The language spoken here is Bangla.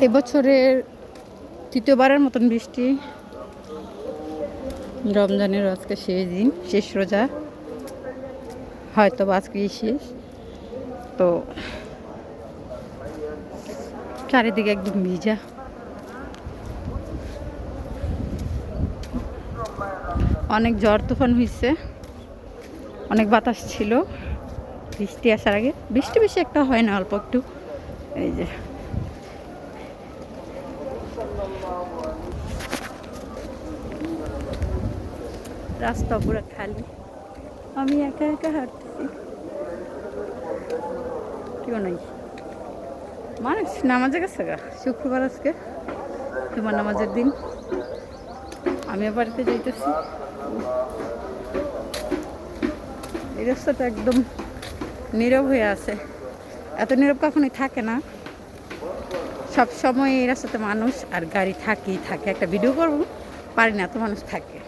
এবছরের তৃতীয়বারের মতন বৃষ্টি। রমজানের আজকে শেষ দিন, শেষ রোজা, হয়তো আজকেই শেষ। তো চারিদিকে একদম ভিজা। অনেক ঝড় তুফান হয়েছে, অনেক বাতাস ছিল বৃষ্টি আসার আগে। বৃষ্টি বেশি একটা হয় না, অল্প একটু। এই যে রাস্তা পুরো খালি, আমি একা একা হাঁটতেছি, কেউ নাই। মানুষ নামাজে গেছে গা, শুক্রবার আজকে জুমার নামাজের দিন। আমিও বাড়িতে যাইতেছি। এই রাস্তাটা একদম নীরব হয়ে আছে, এত নীরব কখনোই থাকে না। সব সময় এই রাস্তাতে মানুষ আর গাড়ি থাকেই থাকে। একটা ভিডিও করবো পারি না, এত মানুষ থাকে।